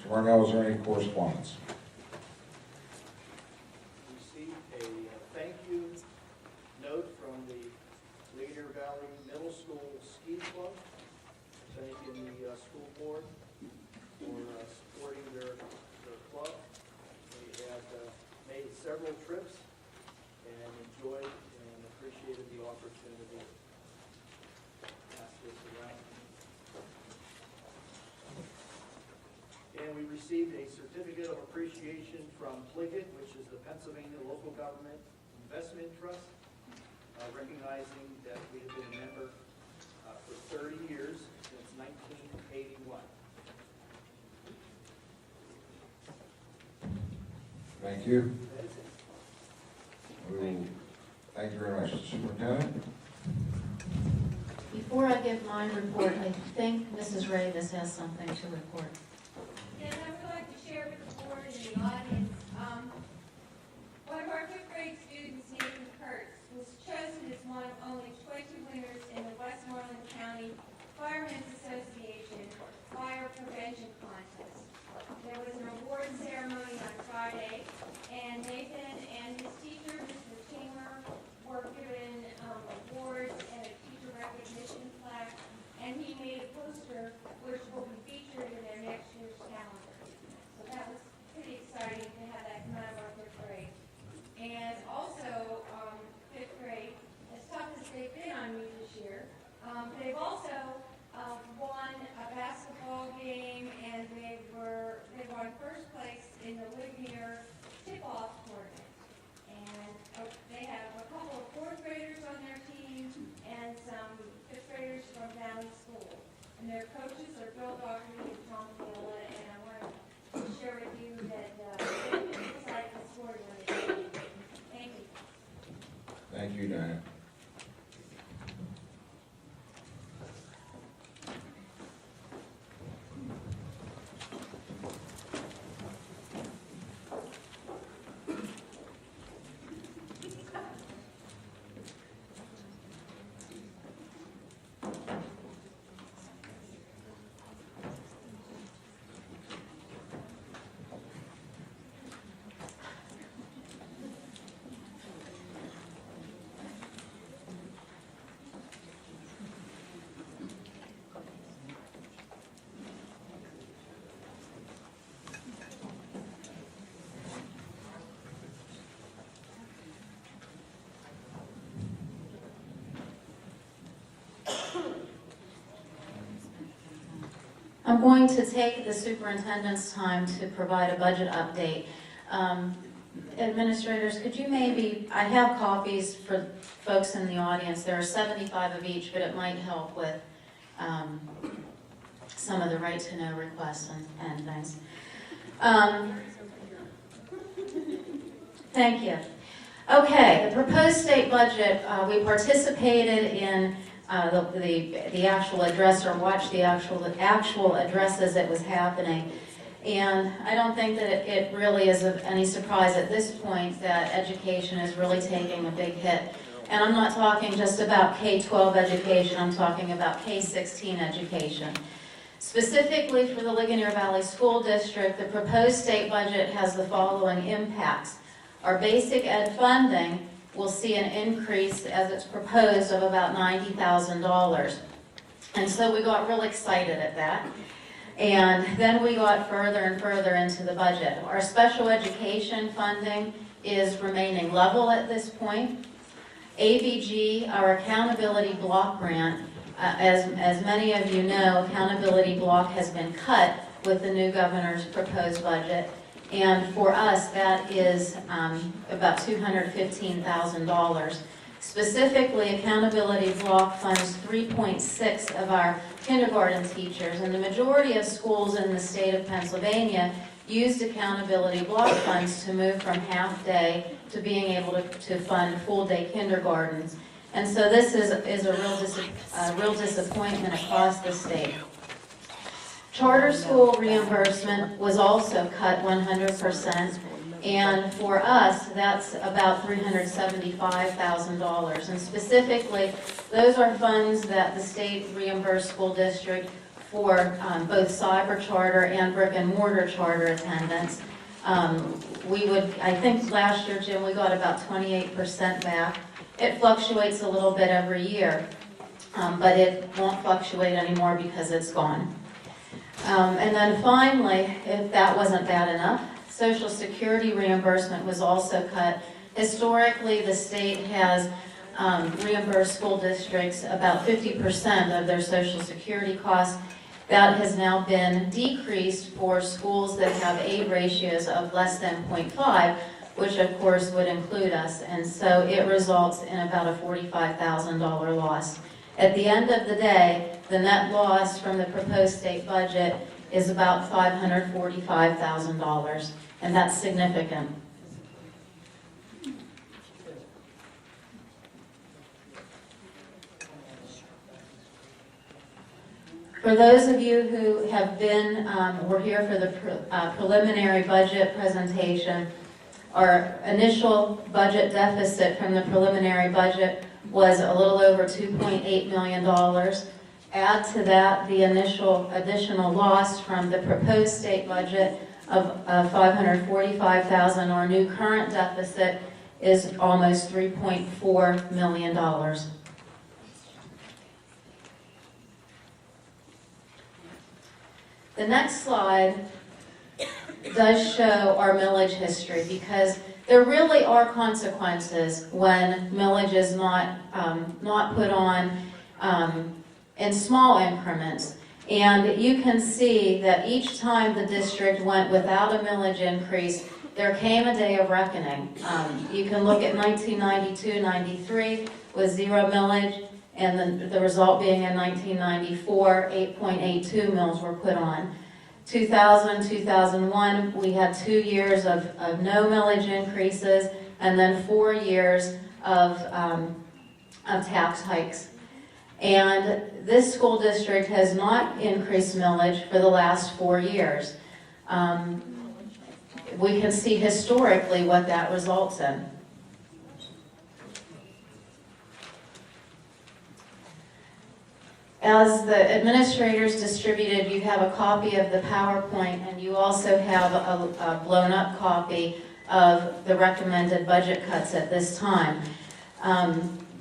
Mr. Marnell, is there any correspondence? Received a thank you note from the Ligonier Valley Middle School Ski Club, thanking the school board for supporting their club. They had made several trips and enjoyed and appreciated the opportunity to pass this around. And we received a certificate of appreciation from PLGIT, which is the Pennsylvania Local Government Investment Trust, recognizing that we have been a member for 30 years, since 1981. Thank you. That is it. Thank you very much, Superintendent. Before I give my report, I think Mrs. Ravis has something to report. Yes, I would like to share with the board and the audience, one of our fifth grade students, Nathan Kurtz, was chosen as one of only 20 winners in the Westmoreland County Firemen's Association Fire Prevention Contest. There was an award ceremony on Friday, and Nathan and his teacher, Mr. Tamer, were given awards and a teacher recognition plaque, and he made a poster which will be featured in their next year's calendar. So that was pretty exciting to have that come out of our fifth grade. And also, fifth grade, as tough as they've been on me this year, they've also won a basketball game, and they won first place in the Ligonier tip-off tournament. And they have a couple of fourth graders on their team and some fifth graders from Valley School. And their coaches are Bill Doherty and Tom Viola, and I want to share with you that it's like a sport when it's done. Thank you. Thank you, Diana. I'm going to take the superintendent's time to provide a budget update. Administrators, could you maybe, I have copies for folks in the audience. There are 75 of each, but it might help with some of the right-to-know requests and things. Thank you. Okay, the proposed state budget, we participated in the actual address, or watched the actual address as it was happening. And I don't think that it really is of any surprise at this point that education is really taking a big hit. And I'm not talking just about K-12 education, I'm talking about K-16 education. Specifically for the Ligonier Valley School District, the proposed state budget has the following impacts. Our basic ed funding will see an increase as it's proposed of about $90,000. And so we got real excited at that. And then we got further and further into the budget. Our special education funding is remaining level at this point. ABG, our accountability block grant, as many of you know, accountability block has been cut with the new governor's proposed budget. And for us, that is about $215,000. Specifically, accountability block funds 3.6 of our kindergarten teachers, and the majority of schools in the state of Pennsylvania used accountability block funds to move from half-day to being able to fund full-day kindergartens. And so this is a real disappointment across the state. Charter school reimbursement was also cut 100%, and for us, that's about $375,000. And specifically, those are funds that the state reimbursed school district for both cyber charter and brick and mortar charter attendance. I think last year, Jim, we got about 28% back. It fluctuates a little bit every year, but it won't fluctuate anymore because it's gone. And then finally, if that wasn't bad enough, Social Security reimbursement was also cut. Historically, the state has reimbursed school districts about 50% of their Social Security costs. That has now been decreased for schools that have aid ratios of less than 0.5, which of course would include us, and so it results in about a $45,000 loss. At the end of the day, the net loss from the proposed state budget is about $545,000, and that's significant. For those of you who have been, were here for the preliminary budget presentation, our initial budget deficit from the preliminary budget was a little over $2.8 million. Add to that the additional loss from the proposed state budget of $545,000. Our new current deficit is almost $3.4 million. The next slide does show our millage history, because there really are consequences when millage is not put on in small increments. And you can see that each time the district went without a millage increase, there came a day of reckoning. You can look at 1992-93 with 0 millage, and the result being in 1994, 8.82 mills were put on. 2000-2001, we had 2 years of no millage increases, and then 4 years of tax hikes. And this school district has not increased millage for the last 4 years. We can see historically what that results in. As the administrators distributed, you have a copy of the PowerPoint, and you also have a blown-up copy of the recommended budget cuts at this time.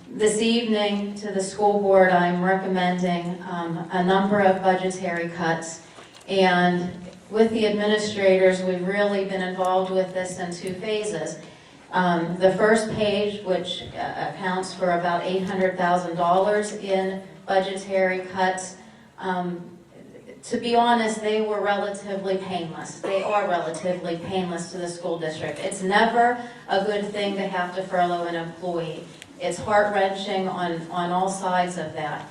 This evening, to the school board, I'm recommending a number of budgetary cuts, and with the administrators, we've really been involved with this in 2 phases. The first page, which accounts for about $800,000 in budgetary cuts, to be honest, they were relatively painless. They are relatively painless to the school district. It's never a good thing to have to furlough an employee. It's heart-wrenching on all sides of that.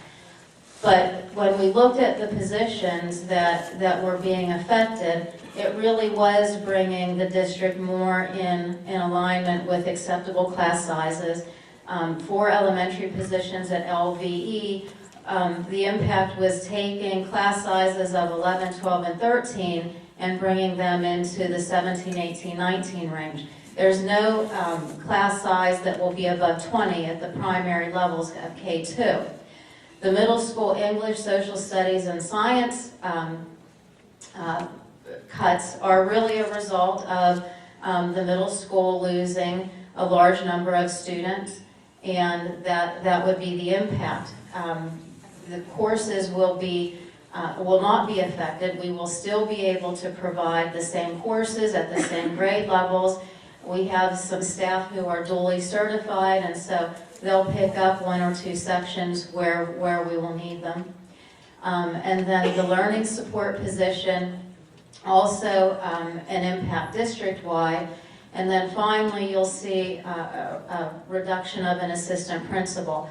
But when we looked at the positions that were being affected, it really was bringing the district more in alignment with acceptable class sizes. For elementary positions at LVE, the impact was taking class sizes of 11, 12, and 13 and bringing them into the 17, 18, 19 range. There's no class size that will be above 20 at the primary levels of K2. The middle school English, social studies, and science cuts are really a result of the middle school losing a large number of students, and that would be the impact. The courses will not be affected. We will still be able to provide the same courses at the same grade levels. We have some staff who are dually certified, and so they'll pick up 1 or 2 sections where we will need them. And then the learning support position, also an impact district-wide. And then finally, you'll see a reduction of an assistant principal.